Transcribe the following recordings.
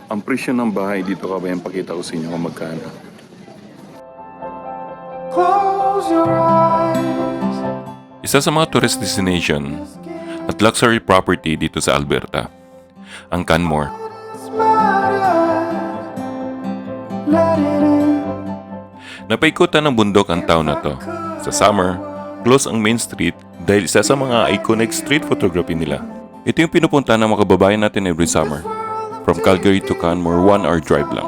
Ang presyo ng bahay dito kabayan, pakita ko sa inyo kung magkano. Close your eyes. Isa sa mga tourist destination at luxury property dito sa Alberta, ang Canmore. Let it in. Napaikutan ng bundok ang town na to. Sa summer, close ang main street dahil isa sa mga iconic street photography nila. Ito yung pinupunta ng mga kababayan natin every summer. From Calgary to Canmore, 1 hour drive lang.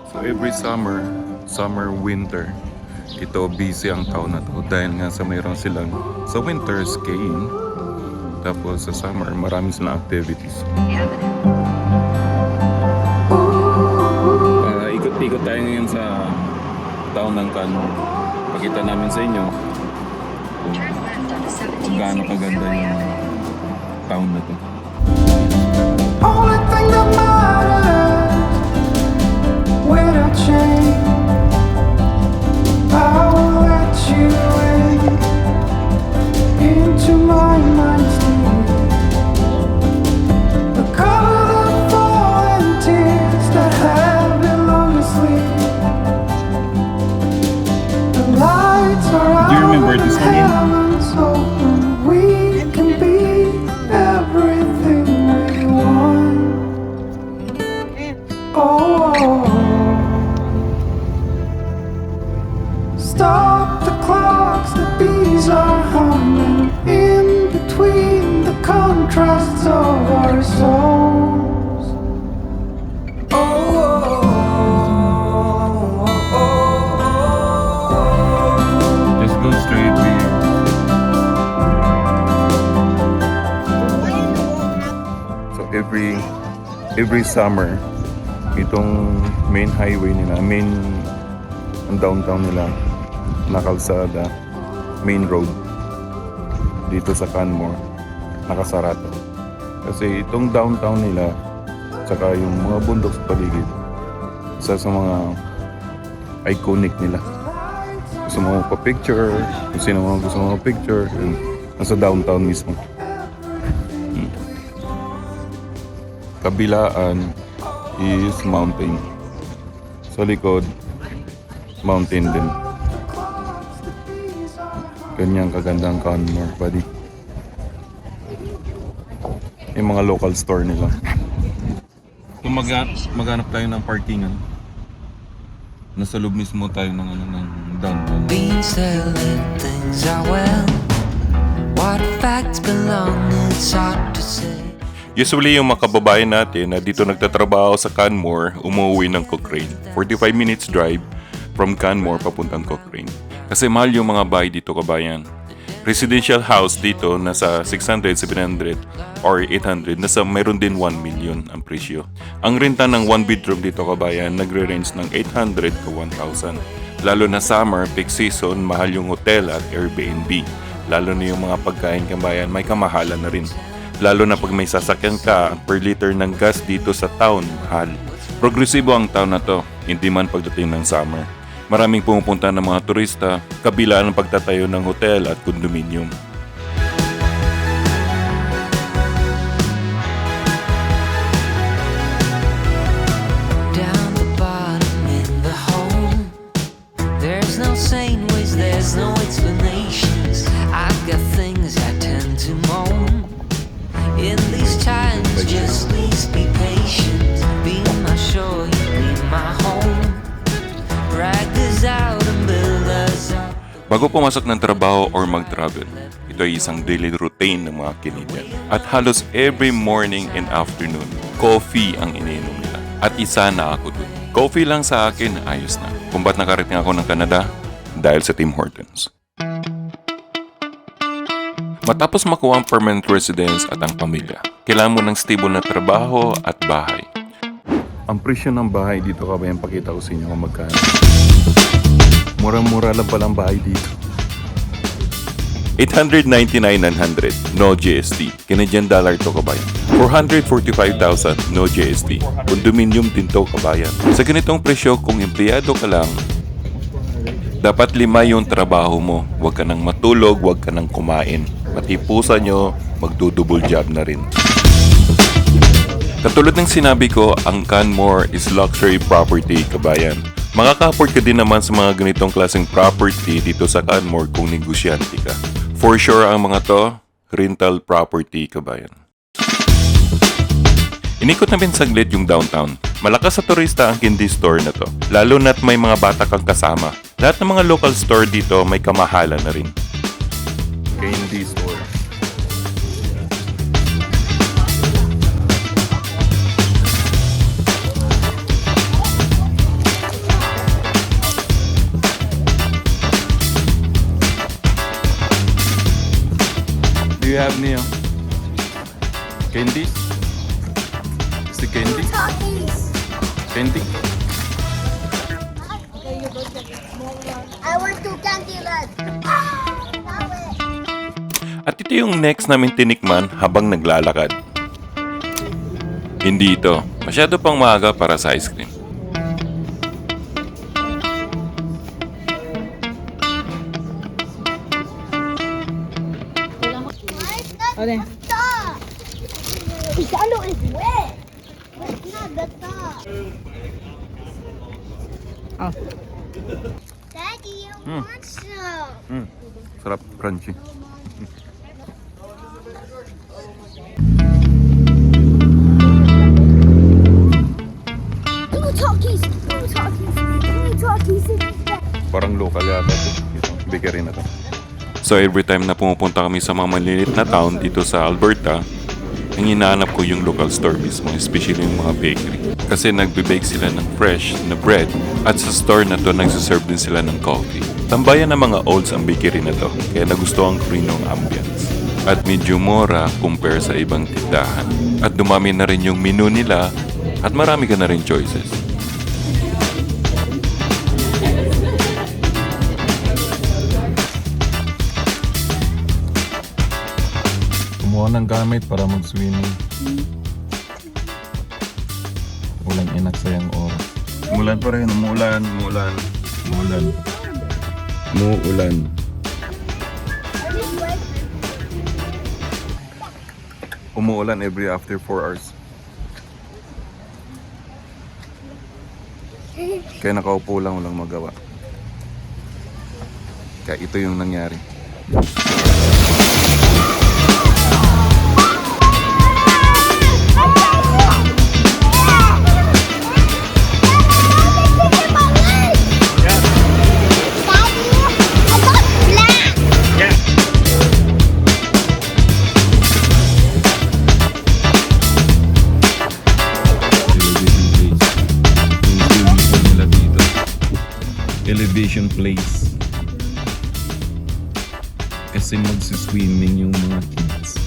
So every summer, winter, ito busy ang town na to dahil nga sa mayroon silang sa winter skiing, tapos sa summer marami silang activities. Ikot-ikot tayo ngayon sa town ng Canmore. Pakita namin sa inyo kung gaano kaganda yung town na to. Only thing that matters when I change, I will let you into my mind's deep. The color of falling tears that have been long asleep. The lights are out. Do you remember this one, Ian? Heaven's open. We can be everything we want. Oh, stop the clocks, the bees are humming in between the contrasts of our souls. Just go straight here. So every summer, itong main highway nila, ang downtown nila, na kalsada, main road dito sa Canmore, nakasarado. Kasi itong downtown nila, saka yung mga bundok sa paligid, isa sa mga iconic nila. Gusto mo pa-picture, kung sino mo gusto mo pa-picture, yun, nasa downtown mismo. Kabilaan is mountain. Sa likod, mountain din. Ganyang kagandang Canmore, buddy. Yung mga local store nila. Kung maghanap tayo ng parkingan, nasa loob mismo tayo ng downtown. Beans telling things are well. What facts belong, it's hard to say. Usually yung mga kababayan natin na dito nagtatrabaho sa Canmore, umuwi ng Cochrane. 45 minutes drive from Canmore papuntang Cochrane. Kasi mahal yung mga bahay dito kabayan. Residential house dito nasa 600, 700 or 800, nasa mayroon din 1 million ang presyo. Ang renta ng 1 bedroom dito kabayan nagre-range ng 800 to 1,000. Lalo na summer, peak season, mahal yung hotel at Airbnb. Lalo na yung mga pagkain kabayan, may kamahalan na rin. Lalo na pag may sasakyan ka, per liter ng gas dito sa town, mahal. Progresibo ang town na to, hindi man pagdating ng summer. Maraming pumupunta ng mga turista, kabila ng pagtatayo ng hotel at condominium. Down the bottom in the hole, there's no sane ways, there's no explanations. I've got things I tend to moan. In these times, just please be patient. Be my shore, you be my home. Drag this out and build us up. Bago pumasok ng trabaho or mag-travel, ito ay isang daily routine ng mga Canadian. At halos every morning and afternoon, coffee ang iniinom nila. At isa na ako dun. Coffee lang sa akin, ayos na. Kung ba't nakarating ako ng Canada? Dahil sa Tim Hortons. Matapos makuha ang permanent residence at ang pamilya, kailangan mo ng stable na trabaho at bahay. Ang presyo ng bahay dito kabayan, pakita ko sa inyo kung magkano. Murang-mura lang palang bahay dito. $899,900, no GST. Canadian dollar to kabayan. $445,000, no GST. Condominium din to kabayan. Sa ganitong presyo, kung empleyado ka lang, dapat 5 yung trabaho mo. Huwag ka nang matulog, huwag ka nang kumain. Pati pusa nyo, magdudouble job na rin. Katulad ng sinabi ko, ang Canmore is luxury property, kabayan. Makaka-afford ka din naman sa mga ganitong klaseng property dito sa Canmore kung negosyante ka. For sure ang mga to, rental property, kabayan. Inikot namin saglit yung downtown. Malakas sa turista ang candy store na to, lalo na't may mga bata kang kasama. Lahat ng mga local store dito may kamahalan na rin. Candy store. Do you have Neo? Candies? Is the candy? Candy? I want to Candyland. At ito yung next namin tinikman habang naglalakad. Hindi ito. Masyado pang maaga para sa ice cream. Okay. Isalo is wet. It's not the top. Oh. Daddy, I want some. Sarap, crunchy. Two talkies. Two talkies. Three talkies. Parang local yata ito. Bakery na to. So every time na pumupunta kami sa mga maliliit na town dito sa Alberta, ang hinahanap ko yung local store mismo, especially yung mga bakery. Kasi nagbe-bake sila ng fresh na bread at sa store na to nagsiserve din sila ng coffee. Tambayan ng mga olds ang bakery na to, kaya nagustuhan ko rin yung ambience. At medyo mura compare sa ibang tindahan. At dumami na rin yung menu nila at marami ka na rin choices. Kumuha ng gamit para mag-swimming. Walang inaksayang oras. Umulan pa rin, umulan. Umuulan every after 4 hours. Kaya nakaupo lang, walang magawa. Kaya ito yung nangyari. Elevation place. Kasi magsiswimming yung mga kids.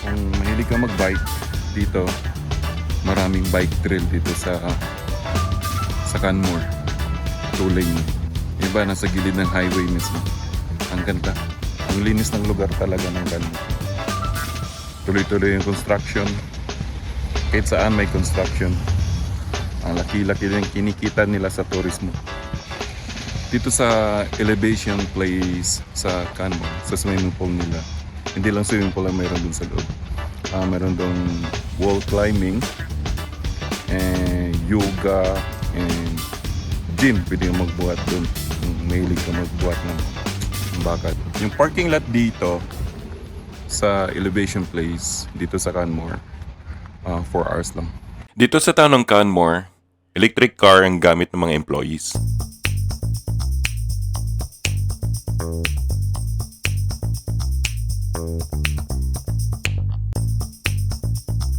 Kung mahilig ka mag-bike dito, maraming bike trail dito sa Canmore. Tulay mo. Iba nasa gilid ng highway mismo. Ang ganda. Ang linis ng lugar talaga ng Canmore. Tuloy-tuloy yung construction. Kahit saan may construction. Ang laki-laki yung kinikita nila sa turismo. Dito sa elevation place sa Canmore, sa swimming pool nila. Hindi lang swimming pool ang mayroon dun sa loob. Mayroon dun wall climbing, and yoga, and gym. Pwede kang magbuhat dun. Kung mahilig ka magbuhat ng bakat. Yung parking lot dito sa elevation place, dito sa Canmore, 4 hours lang. Dito sa town ng Canmore, electric car ang gamit ng mga employees.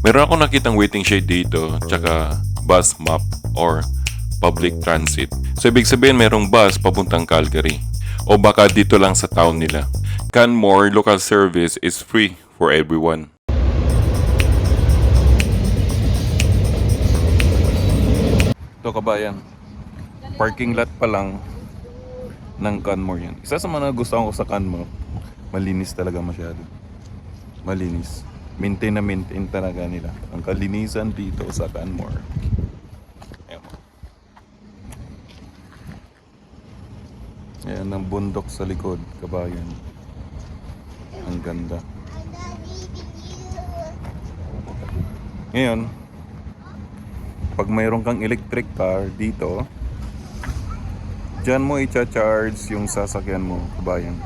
Meron ako nakitang waiting shed dito, tsaka bus map or public transit. So ibig sabihin merong bus papuntang Calgary. O baka dito lang sa town nila. Canmore local service is free for everyone. Ito kabayan, parking lot pa lang ng Canmore yan. Isa sa mga nagustuhan ko sa Canmore, malinis talaga masyado. Malinis. Maintain na maintain talaga nila. Ang kalinisan dito sa Canmore. Ayan. Ayan ang bundok sa likod, kabayan. Ang ganda. Ngayon, pag mayroon kang electric car dito, dyan mo i-charge yung sasakyan mo, kabayan.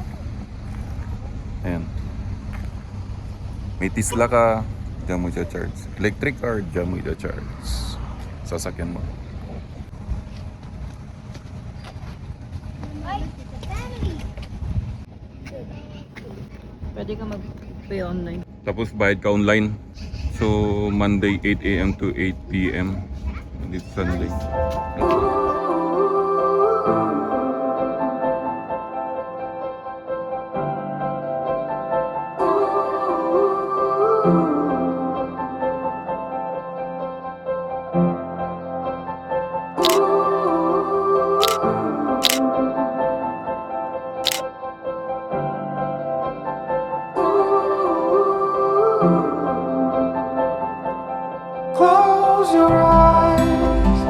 Ayan. May Tesla ka, dyan mo i-charge. Electric car, dyan mo i-charge. Sasakyan mo. Pwede ka mag-pay online. Tapos bayad ka online. So, Monday 8 a.m. to 8 p.m. Dito Sunday. Close your eyes,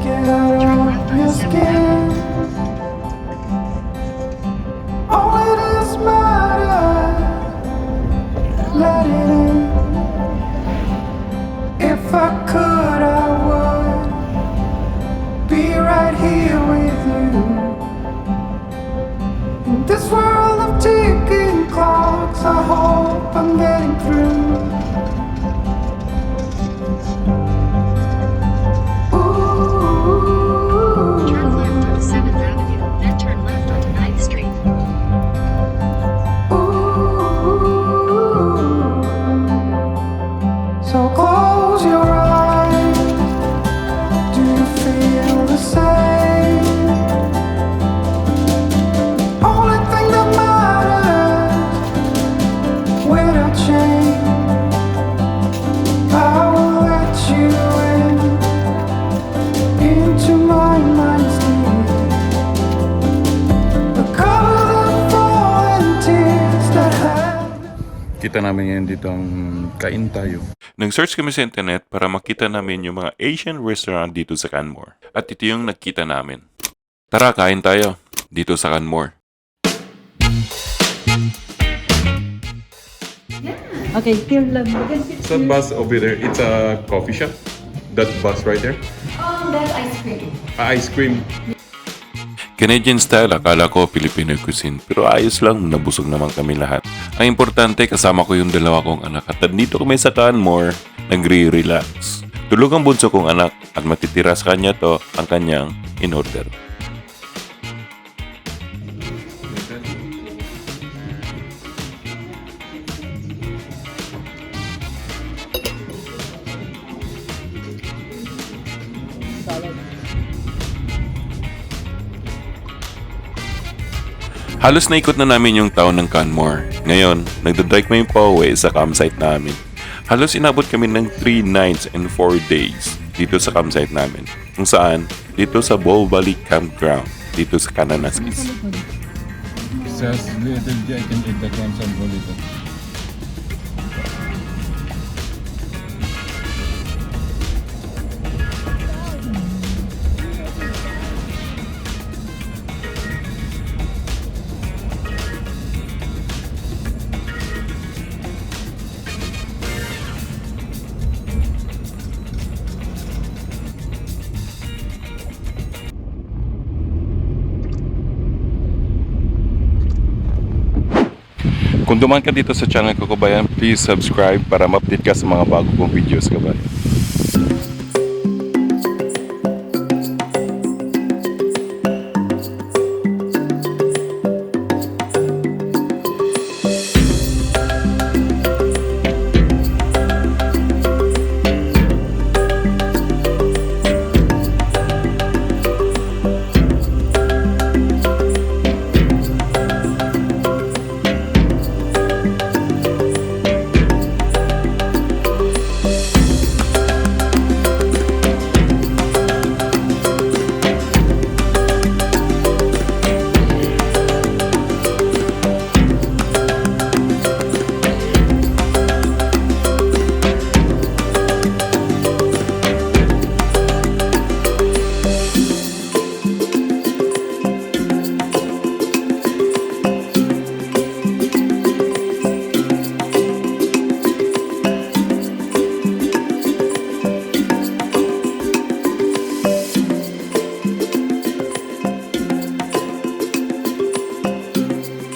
get out of your skin. Only this matters, let it in. If I could, I would be right here with you. In this world of ticking clocks, I hope I'm getting through. Turn left on 7th Avenue, then turn left onto 9th Street. So close your eyes. Do you feel the same? Only thing that matters without change. I will let you in into my mind's deep. The colors that fall and tears that have. Kita namin ngayon dito ang kain tayo. Nag-search kami sa internet para makita namin yung mga Asian restaurant dito sa Canmore. At ito yung nakita namin. Tara, kain tayo dito sa Canmore. Okay, still love. It's a bus over there. It's a coffee shop. That bus right there. That's ice cream. Ice cream. Canadian style, akala ko Filipino cuisine. Pero ayos lang, nabusog naman kami lahat. Ang importante, kasama ko yung dalawa kong anak. At nandito kami sa Canmore, nagre-relax. Tulog ang bunso kong anak at matitira sa kanya to ang kanyang in-order. Halos naikot na namin yung town ng Canmore. Ngayon, nagdadrive kami pa uwi sa campsite namin. Halos inabot kami ng 3 nights and 4 days dito sa campsite namin. Kung saan, dito sa Bow Valley Campground, dito sa Kananaskis. Says little I can eat the clams and roll it. Kung duman ka dito sa channel ko, kabayan, please subscribe para ma-update ka sa mga bago kong videos, kabayan.